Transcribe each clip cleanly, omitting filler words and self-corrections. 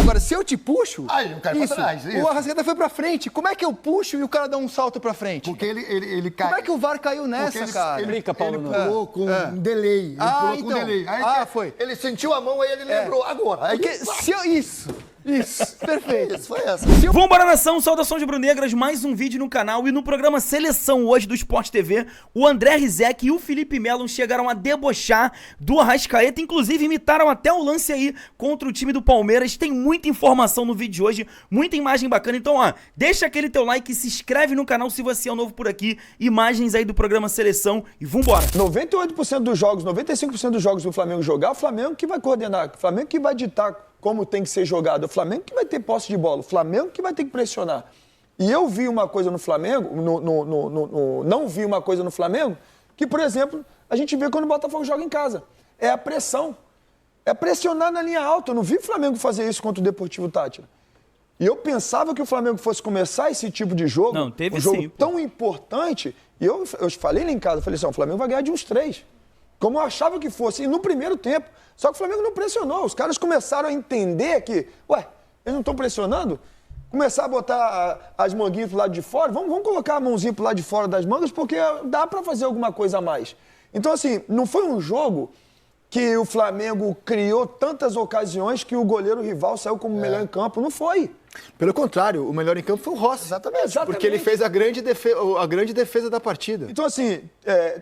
Agora, se eu te puxo... Aí, o cara pra trás, isso. O Arrascaeta foi pra frente. Como é que eu puxo e o cara dá um salto pra frente? Porque ele cai... Como é que o VAR caiu nessa, cara? Ele Paulo, pulou com um delay. Ele pulou com um delay. Aí, foi. Ele sentiu a mão, aí ele lembrou agora. Aí, Porque se eu... Isso, perfeito. Isso foi essa. Vambora, nação, saudações rubro-negras, mais um vídeo no canal. E no programa Seleção hoje do Sport TV, o André Rizek e o Felipe Melo chegaram a debochar do Arrascaeta, inclusive imitaram até o lance aí contra o time do Palmeiras. Tem muita informação no vídeo de hoje, muita imagem bacana. Então, ó, deixa aquele teu like, se inscreve no canal se você é novo por aqui. Imagens aí do programa Seleção e vambora. 98% dos jogos, 95% dos jogos do Flamengo jogar, o Flamengo que vai coordenar, o Flamengo que vai ditar como tem que ser jogado, o Flamengo que vai ter posse de bola, o Flamengo que vai ter que pressionar. E eu vi uma coisa no Flamengo, não vi uma coisa no Flamengo, que, por exemplo, a gente vê quando o Botafogo joga em casa. É a pressão. É pressionar na linha alta. Eu não vi o Flamengo fazer isso contra o Deportivo Táchira. E eu pensava que o Flamengo fosse começar esse tipo de jogo, não, teve um jogo sim, tão importante, e eu falei lá em casa, falei assim, o Flamengo vai ganhar de uns 3. Como eu achava que fosse, e no primeiro tempo. Só que o Flamengo não pressionou. Os caras começaram a entender que, eles não estão pressionando? Começar a botar as manguinhas pro lado de fora? Vamos colocar a mãozinha pro lado de fora das mangas, porque dá para fazer alguma coisa a mais. Então, assim, não foi um jogo que o Flamengo criou tantas ocasiões que o goleiro rival saiu como melhor em campo. Não foi. Pelo contrário, o melhor em campo foi o Rossi. Exatamente. Porque ele fez a grande defesa da partida. Então, assim,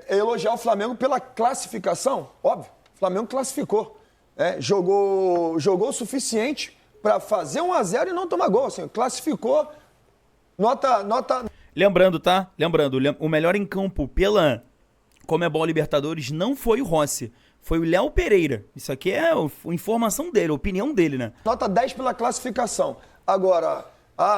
elogiar o Flamengo pela classificação, óbvio. O Flamengo classificou. Jogou o suficiente para fazer 1-0 e não tomar gol. Assim, classificou, nota... Lembrando, tá? O melhor em campo pela Comebol Libertadores não foi o Rossi. Foi o Léo Pereira. Isso aqui é informação dele, a opinião dele, né? Nota 10 pela classificação. Agora,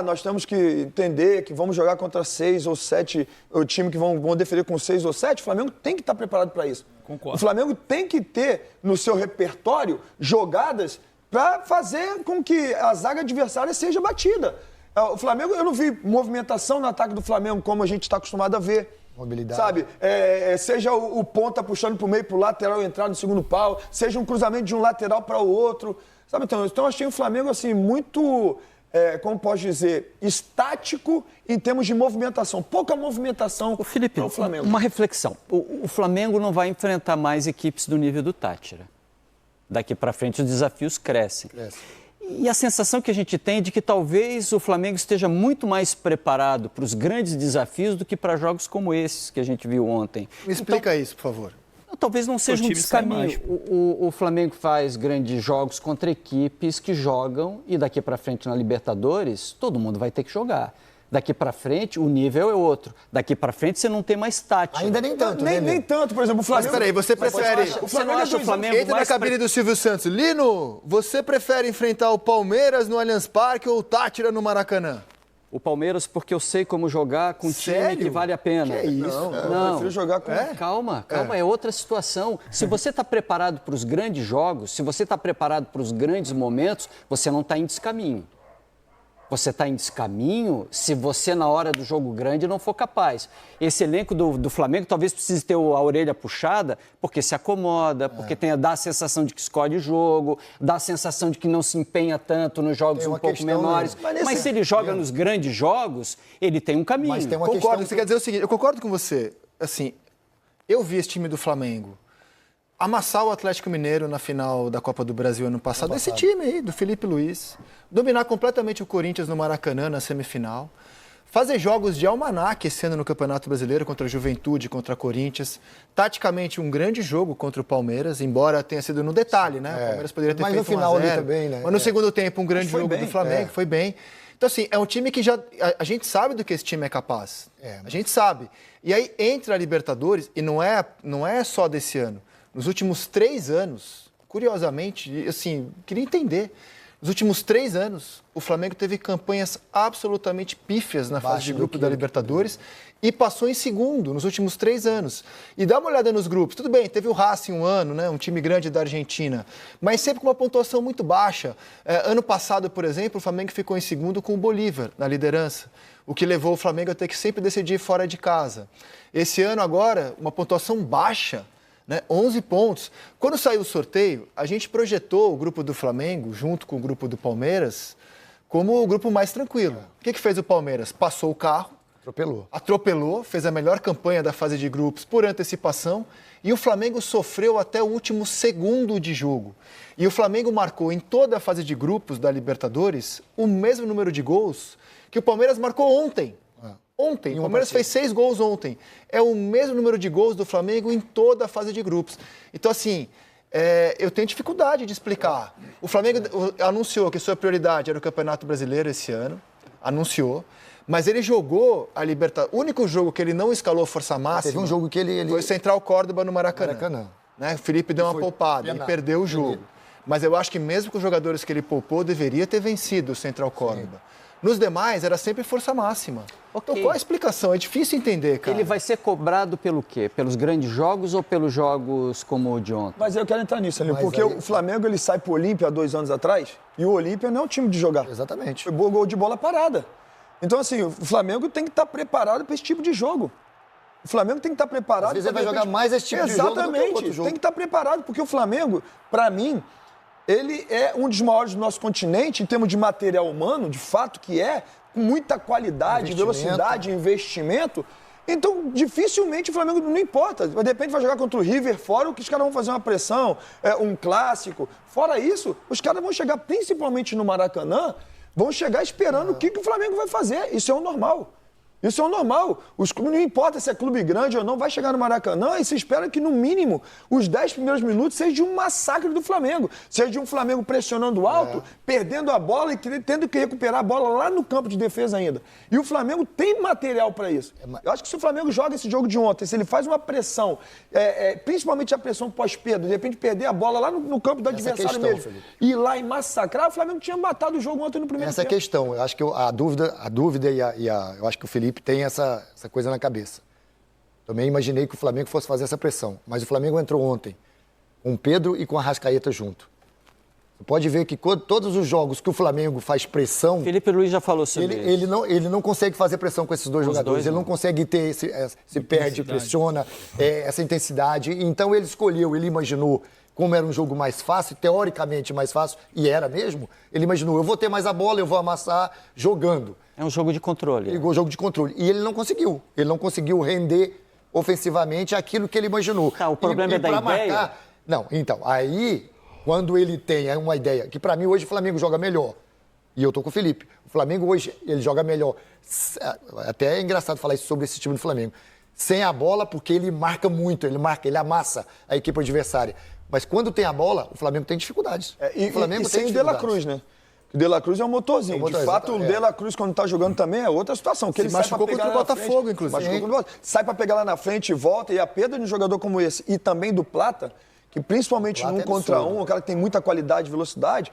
nós temos que entender que vamos jogar contra 6 ou 7, o time que vão defender com 6 ou 7, o Flamengo tem que estar preparado para isso. Concordo. O Flamengo tem que ter no seu repertório jogadas para fazer com que a zaga adversária seja batida. O Flamengo, eu não vi movimentação no ataque do Flamengo como a gente está acostumado a ver. Mobilidade. Sabe? Seja o ponta puxando para o meio, para o lateral entrar no segundo pau, seja um cruzamento de um lateral para o outro. Sabe? Então eu achei o Flamengo assim muito... como posso dizer, estático em termos de movimentação. Pouca movimentação. O Felipe, no Flamengo. Uma reflexão. O Flamengo não vai enfrentar mais equipes do nível do Táchira. Daqui para frente os desafios crescem. E a sensação que a gente tem é de que talvez o Flamengo esteja muito mais preparado para os grandes desafios do que para jogos como esses que a gente viu ontem. Me explica isso, por favor. Talvez não seja um descaminho. O Flamengo faz grandes jogos contra equipes que jogam e daqui para frente na Libertadores todo mundo vai ter que jogar. Daqui para frente o nível é outro. Daqui para frente você não tem mais tática. Ainda nem tanto, nem tanto, por exemplo, o Flamengo... Mas peraí, você prefere... Você não acha o Flamengo Entra na mais cabine do Silvio Santos. Lino, você prefere enfrentar o Palmeiras no Allianz Parque ou o Táchira no Maracanã? O Palmeiras, porque eu sei como jogar com um time que vale a pena. Que isso? Eu prefiro jogar com... Calma, é outra situação. Se você está preparado para os grandes jogos, se você está preparado para os grandes momentos, você não está em descaminho. Você está em descaminho se você, na hora do jogo grande, não for capaz. Esse elenco do Flamengo talvez precise ter a orelha puxada, porque se acomoda, porque dá a sensação de que escolhe o jogo, dá a sensação de que não se empenha tanto nos jogos um pouco menores. Mas se ele joga nos grandes jogos, ele tem um caminho. Mas tem uma Concordo, você quer dizer o seguinte, eu concordo com você. Assim, eu vi esse time do Flamengo amassar o Atlético Mineiro na final da Copa do Brasil ano passado. Esse time aí, do Felipe Luiz. Dominar completamente o Corinthians no Maracanã na semifinal. Fazer jogos de almanaque esse ano no Campeonato Brasileiro contra a Juventude, contra a Corinthians. Taticamente, um grande jogo contra o Palmeiras, embora tenha sido no detalhe, né? O Palmeiras poderia ter feito 1-0. Mas no final ali também, né? Mas no segundo tempo, um grande jogo do Flamengo, foi bem. Então, assim, é um time que já... A gente sabe do que esse time é capaz. A gente sabe. E aí, entra a Libertadores, e não é só desse ano. Nos últimos 3 anos, curiosamente, assim, queria entender, nos últimos 3 anos, o Flamengo teve campanhas absolutamente pífias na fase de grupo da Libertadores e passou em segundo nos últimos 3 anos. E dá uma olhada nos grupos. Tudo bem, teve o Racing um ano, né, um time grande da Argentina, mas sempre com uma pontuação muito baixa. Ano passado, por exemplo, o Flamengo ficou em segundo com o Bolívar na liderança, o que levou o Flamengo a ter que sempre decidir fora de casa. Esse ano agora, uma pontuação baixa né? 11 pontos. Quando saiu o sorteio, a gente projetou o grupo do Flamengo, junto com o grupo do Palmeiras, como o grupo mais tranquilo. O que fez o Palmeiras? Passou o carro, atropelou, fez a melhor campanha da fase de grupos por antecipação e o Flamengo sofreu até o último segundo de jogo. E o Flamengo marcou em toda a fase de grupos da Libertadores o mesmo número de gols que o Palmeiras marcou ontem. Ontem, o Palmeiras fez 6 gols ontem. É o mesmo número de gols do Flamengo em toda a fase de grupos. Então, assim, eu tenho dificuldade de explicar. O Flamengo anunciou que sua prioridade era o Campeonato Brasileiro esse ano. Anunciou. Mas ele jogou a Libertadores. O único jogo que ele não escalou força máxima. Teve um jogo que ele... Foi Central Córdoba no Maracanã. Né? O Felipe deu uma poupada e perdeu o jogo. Mas eu acho que mesmo com os jogadores que ele poupou, deveria ter vencido o Central Córdoba. Nos demais, era sempre força máxima. Okay. Então, qual a explicação? É difícil entender, cara. Ele vai ser cobrado pelo quê? Pelos grandes jogos ou pelos jogos como o de ontem? Mas eu quero entrar nisso, ali, porque o Flamengo ele sai pro Olímpia há 2 anos atrás e o Olímpia não é um time de jogar. Exatamente. Foi gol de bola parada. Então, assim, o Flamengo tem que estar preparado para esse tipo de jogo. O Flamengo tem que estar preparado... Às vezes ele vai jogar mais esse tipo de jogo do que o outro jogo. Tem que estar preparado, porque o Flamengo, para mim, ele é um dos maiores do nosso continente, em termos de material humano, de fato que é, com muita qualidade, velocidade, investimento. Então, dificilmente o Flamengo, não importa, de repente vai jogar contra o River fora, que os caras vão fazer uma pressão, um clássico. Fora isso, os caras vão chegar, principalmente no Maracanã, vão chegar esperando o que o Flamengo vai fazer. Isso é o normal. Isso é o normal. Os clubes, não importa se é clube grande ou não, vai chegar no Maracanã e se espera que, no mínimo, os 10 primeiros minutos seja de um massacre do Flamengo. Seja de um Flamengo pressionando alto, perdendo a bola e tendo que recuperar a bola lá no campo de defesa ainda. E o Flamengo tem material para isso. Eu acho que se o Flamengo joga esse jogo de ontem, se ele faz uma pressão, principalmente a pressão pós-perda, de repente perder a bola lá no campo do adversário mesmo, Felipe, e ir lá e massacrar, o Flamengo tinha matado o jogo ontem no primeiro tempo. Essa questão, eu acho que a dúvida eu acho que o Felipe tem essa coisa na cabeça. Também imaginei que o Flamengo fosse fazer essa pressão, mas o Flamengo entrou ontem com o Pedro e com a Arrascaeta junto. Você pode ver que todos os jogos que o Flamengo faz pressão... Felipe Luiz já falou sobre isso. Ele não consegue fazer pressão com esses dois jogadores, ele não consegue ter se perde, pressiona, essa intensidade. Então ele escolheu, ele imaginou, como era um jogo mais fácil, teoricamente mais fácil, e era mesmo, ele imaginou, eu vou ter mais a bola, eu vou amassar jogando. É um jogo de controle. Jogo de controle. E ele não conseguiu. Ele não conseguiu render ofensivamente aquilo que ele imaginou. Tá, o problema é da ideia? Marcar... Não, então, aí, quando ele tem uma ideia, que pra mim hoje o Flamengo joga melhor, e eu tô com o Felipe, o Flamengo hoje, ele joga melhor. Até é engraçado falar isso sobre esse time do Flamengo. Sem a bola, porque ele marca muito, ele amassa a equipe adversária. Mas quando tem a bola, o Flamengo tem dificuldades. O Flamengo tem sem o De La Cruz, né? O De La Cruz é um motorzinho. De fato, o De La Cruz, quando tá jogando também, é outra situação. Que ele machucou contra o Botafogo, inclusive. Sai pra pegar lá na frente e volta. E a perda de um jogador como esse, e também do Plata, que principalmente no 1 contra 1, o cara que tem muita qualidade e velocidade,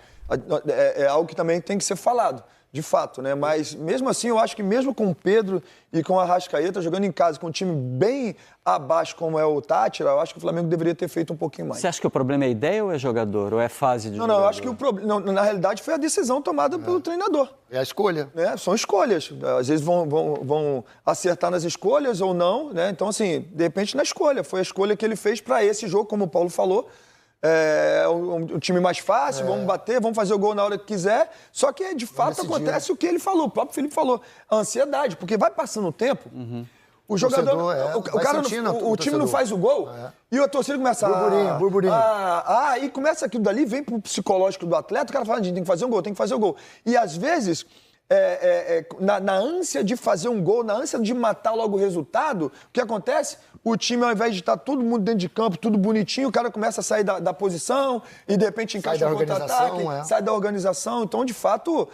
é algo que também tem que ser falado. De fato, né? Mas mesmo assim, eu acho que mesmo com o Pedro e com a Arrascaeta jogando em casa, com um time bem abaixo como é o Táchira, eu acho que o Flamengo deveria ter feito um pouquinho mais. Você acha que o problema é ideia ou é jogador? Ou é fase de jogador? Não, eu acho que o problema, na realidade, foi a decisão tomada pelo treinador. É a escolha. São escolhas. Às vezes vão acertar nas escolhas ou não, né? Então, assim, de repente na escolha. Foi a escolha que ele fez para esse jogo, como o Paulo falou. Um time mais fácil, vamos bater, vamos fazer o gol na hora que quiser. Só que, de fato, acontece o que ele falou, o próprio Felipe falou. A ansiedade, porque vai passando o tempo, o jogador, o time não faz o gol e a torcida começa burburinho. E começa aquilo dali, vem pro psicológico do atleta, o cara fala, a gente tem que fazer um gol, tem que fazer o gol. E, às vezes... na ânsia de fazer um gol, na ânsia de matar logo o resultado, o que acontece? O time, ao invés de estar todo mundo dentro de campo, tudo bonitinho, o cara começa a sair da posição e, de repente, encaixa no contra-ataque, sai da organização. Então, de fato,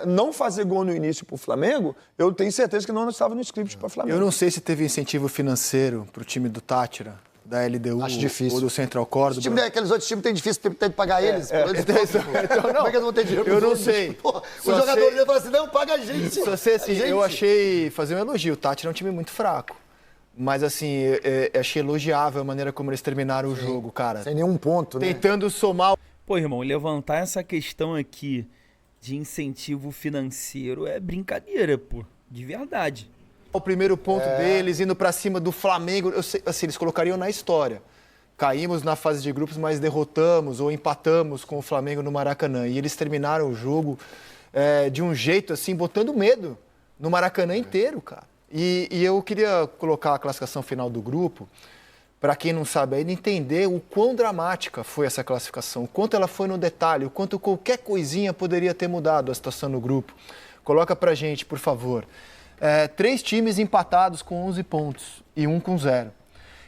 não fazer gol no início para o Flamengo, eu tenho certeza que não estava no script para o Flamengo. Eu não sei se teve incentivo financeiro para o time do Táchira, da LDU ou do Central Córdoba. Aqueles outros times tem difícil ter de pagar eles. Então, como é que eles vão ter dinheiro? Eu não sei. Os jogadores falam assim, não, paga a gente. Eu achei, fazer um elogio, o Táchira é um time muito fraco. Mas, assim, achei elogiável a maneira como eles terminaram o jogo, cara. Sem nenhum ponto, né? Tentando somar... Pô, irmão, levantar essa questão aqui de incentivo financeiro é brincadeira, pô. De verdade. O primeiro ponto deles, indo pra cima do Flamengo, eu sei, assim, eles colocariam na história. caímos na fase de grupos, mas derrotamos ou empatamos com o Flamengo no Maracanã. E eles terminaram o jogo de um jeito assim, botando medo no Maracanã inteiro, cara. E eu queria colocar a classificação final do grupo, para quem não sabe ainda, entender o quão dramática foi essa classificação, o quanto ela foi no detalhe, o quanto qualquer coisinha poderia ter mudado a situação no grupo. Coloca pra gente, por favor. 3 times empatados com 11 pontos e 1 com 0.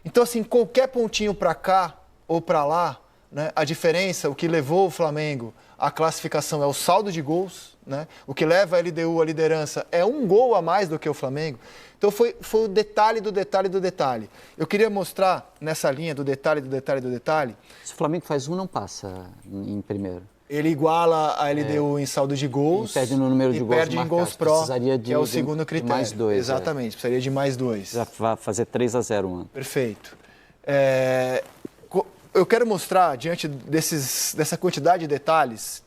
Então, assim, qualquer pontinho para cá ou para lá, né, a diferença, o que levou o Flamengo à classificação é o saldo de gols, né? O que leva a LDU à liderança é 1 gol a mais do que o Flamengo. Então, foi o detalhe do detalhe do detalhe. Eu queria mostrar nessa linha do detalhe do detalhe do detalhe. Se o Flamengo faz 1, não passa em primeiro. Ele iguala a LDU em saldo de gols. E perde no número de gols perde em marcados. gols pró, Precisaria que é o segundo critério. De mais 2. Exatamente, precisaria de mais 2. Já vai fazer 3-0 um ano. Perfeito. Eu quero mostrar, diante dessa quantidade de detalhes,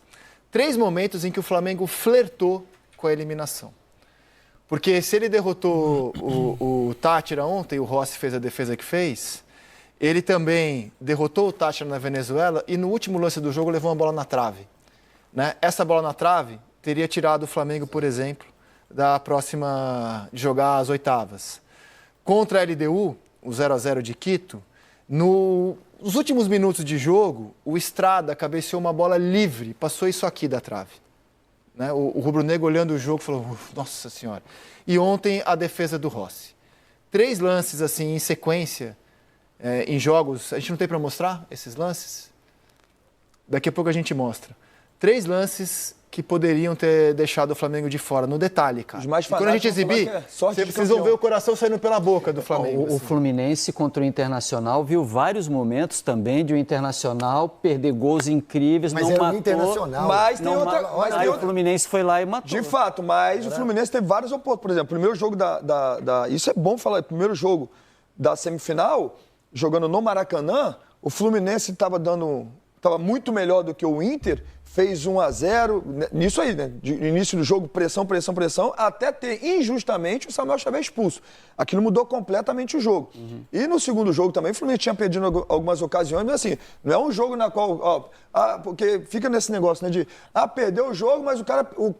3 momentos em que o Flamengo flertou com a eliminação. Porque se ele derrotou o Táchira ontem, o Rossi fez a defesa que fez, ele também derrotou o Táchira na Venezuela e no último lance do jogo levou uma bola na trave. Né? Essa bola na trave teria tirado o Flamengo, por exemplo, da próxima de jogar as oitavas. Contra a LDU, o 0-0 de Quito, nos últimos minutos de jogo, o Estrada cabeceou uma bola livre, passou isso aqui da trave. Né? O rubro-negro olhando o jogo falou, nossa senhora. E ontem a defesa do Rossi. 3 lances assim em sequência, em jogos, a gente não tem para mostrar esses lances? Daqui a pouco a gente mostra. 3 lances que poderiam ter deixado o Flamengo de fora, no detalhe, cara. Os mais e quando a gente exibir, vocês vão ver o coração saindo pela boca do Flamengo. O Fluminense contra o Internacional viu vários momentos também de o Internacional perder gols incríveis, Mas não era matou. o Internacional. Mas tem outra... Aí o Fluminense foi lá e matou. De fato, mas o Fluminense teve vários opostos. Por exemplo, o primeiro jogo isso é bom falar, o primeiro jogo da semifinal, jogando no Maracanã, o Fluminense estava muito melhor do que o Inter, fez 1-0, nisso aí, né? De início do jogo, pressão, até ter injustamente o Samuel Xavier expulso. Aquilo mudou completamente o jogo. E no segundo jogo também, o Fluminense tinha perdido algumas ocasiões, mas assim, não é um jogo na qual... porque fica nesse negócio, né, de perdeu o jogo, mas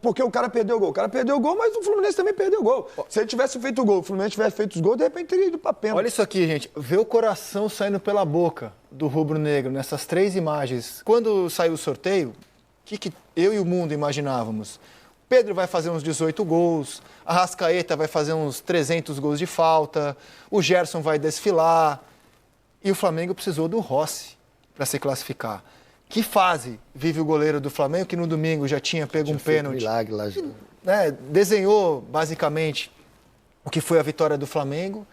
porque o cara perdeu o gol. O cara perdeu o gol, mas o Fluminense também perdeu o gol. Se ele tivesse feito o gol, o Fluminense tivesse feito os gols, de repente teria ido pra pênalti. Olha isso aqui, gente. Vê o coração saindo pela boca do rubro-negro nessas 3 imagens. Quando saiu o sorteio, o que eu e o mundo imaginávamos? Pedro vai fazer uns 18 gols, a Arrascaeta vai fazer uns 300 gols de falta, o Gerson vai desfilar. E o Flamengo precisou do Rossi para se classificar. Que fase vive o goleiro do Flamengo, que no domingo já tinha pego um pênalti? Milagre lá. Desenhou, basicamente, o que foi a vitória do Flamengo.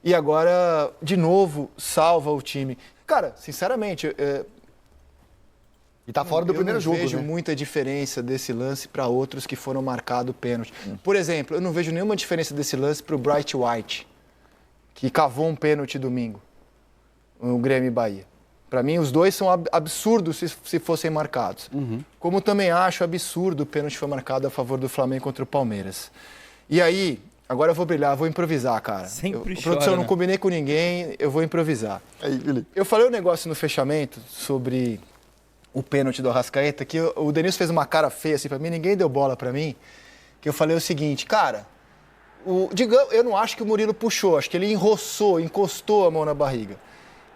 E agora, de novo, salva o time. Cara, sinceramente... E tá fora do primeiro jogo, Eu não vejo né? muita diferença desse lance para outros que foram marcados pênalti. Por exemplo, eu não vejo nenhuma diferença desse lance para o Bright White, que cavou um pênalti domingo, no Grêmio e Bahia. Para mim, os dois são absurdos se fossem marcados. Como também acho absurdo o pênalti que foi marcado a favor do Flamengo contra o Palmeiras. E aí, agora eu vou brilhar, vou improvisar, cara. Sempre Produção, chora, eu não né? combinei com ninguém, eu vou improvisar. Aí, Felipe. Eu falei um negócio no fechamento sobre o pênalti do Arrascaeta, que o Denilson fez uma cara feia assim pra mim, ninguém deu bola pra mim, que eu falei o seguinte, cara, eu não acho que o Murilo puxou, acho que ele encostou a mão na barriga.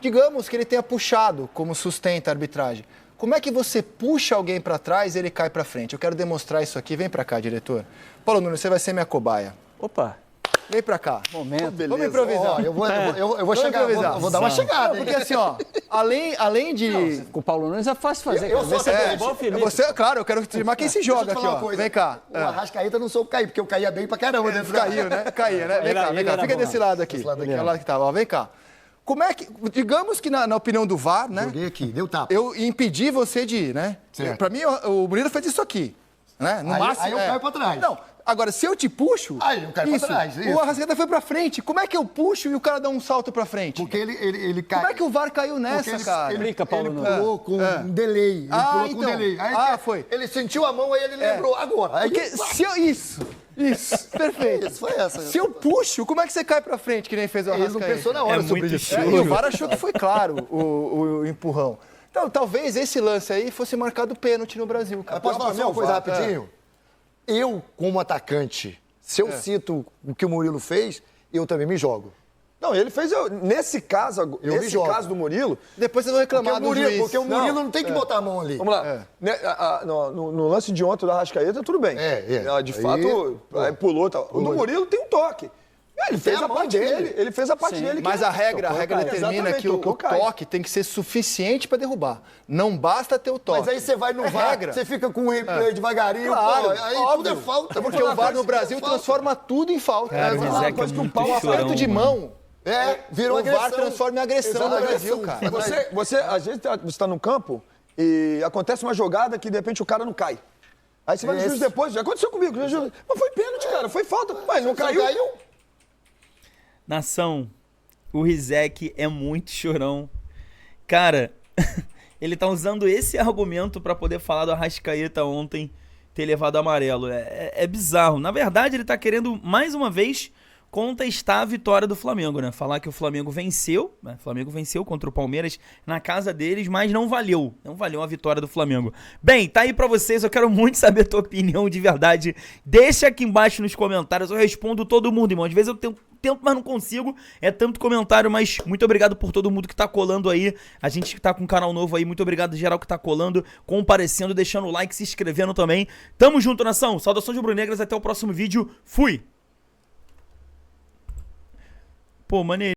Digamos que ele tenha puxado, como sustenta a arbitragem. Como é que você puxa alguém pra trás e ele cai pra frente? Eu quero demonstrar isso aqui, vem pra cá, diretor. Paulo Nunes, você vai ser minha cobaia. Opa, Vem pra cá. momento. Vamos improvisar. Ó, eu vou chegar, improvisar. eu vou dar uma chegada. Porque assim, ó, além de... Com o Paulo Nunes é fácil fazer. Eu cara. sou Vê se até- é igual o Felipe. Você, claro, eu quero afirmar quem se joga aqui, ó. Vem cá. O Arrascaeta não sou o Caí, porque eu caía bem pra caramba dentro da Caiu, né? Caía, né? Vem cá, Ele era fica bom. desse lado aqui. Desse lado aqui. Aquele lado que tava, ó, vem cá. Como é que... Digamos que na opinião do VAR, né? Joguei aqui, deu tapa. Eu impedi você de ir, né? Certo. Pra mim, o Murilo fez isso aqui. Né? No Aí- máximo, aí eu caio pra trás. Não, agora, se eu te puxo... Aí eu caio pra trás, isso. O Arrascaeta foi pra frente. Como é que eu puxo e o cara dá um salto pra frente? Porque ele cai. Como é que o VAR caiu Porque nessa, cara? Explica, Paulo ele Nunes. pulou com um delay. Ele pulou com então. um delay. Aí Foi. Ele sentiu a mão, aí ele lembrou agora. Aí Porque se eu... Isso. Isso, perfeito. Isso, foi essa. Se eu puxo, como é que você cai pra frente, que nem fez o Ele Arrascaeta? não pensou na hora É sobre muito isso. show. E o VAR achou que foi claro o empurrão. Então, talvez esse lance aí fosse marcado pênalti no Brasil, cara. Mas posso falar só uma coisa rapidinho? Eu, como atacante, se eu É. cito o que o Murilo fez, eu também me jogo. Não, ele fez. Nesse caso, Eu me nesse jogo. caso do Murilo, Depois vocês vão reclamar do juiz. Porque o Murilo não tem que botar a mão ali. vamos lá. No lance de ontem da Arrascaeta, tudo bem. De Aí, fato, aí pulou. Tal. O do Murilo tem um toque. Ele fez a a mão parte dele. dele. Ele fez a parte dele. Mas a regra determina Exatamente, que o tocou, cai. toque tem que ser suficiente para derrubar. Não basta ter o toque. Mas aí você vai no VAR, regra. você fica com o replay devagarinho, Claro, pô, aí óbvio. tudo é falta. Porque o VAR no Brasil transforma tudo em falta. Cara, o É, Rizek é coisa que um muito pau chorão, aperto de mano. mão. Virou o VAR agressão. transforma em agressão no Brasil, cara. Você às vezes, você está no campo e acontece uma jogada que, de repente, o cara não cai. Aí você vai no juiz depois, já aconteceu comigo. Mas foi pênalti, cara, foi falta. Mas não caiu. Nação, o Rizek é muito chorão. Cara, ele tá usando esse argumento pra poder falar do Arrascaeta ontem ter levado amarelo. É bizarro. Na verdade, ele tá querendo, mais uma vez, contestar a vitória do Flamengo, né? Falar que o Flamengo venceu, né? O Flamengo venceu contra o Palmeiras na casa deles, mas não valeu. Não valeu a vitória do Flamengo. Bem, tá aí pra vocês, eu quero muito saber a tua opinião de verdade. Deixa aqui embaixo nos comentários, eu respondo todo mundo, irmão. Às vezes eu tento, mas não consigo. É tanto comentário, mas muito obrigado por todo mundo que tá colando aí. A gente que tá com um canal novo aí, muito obrigado geral que tá colando, comparecendo, deixando o like, se inscrevendo também. Tamo junto, nação. Saudações rubro-negras, até o próximo vídeo. Fui! Pô, maneiro.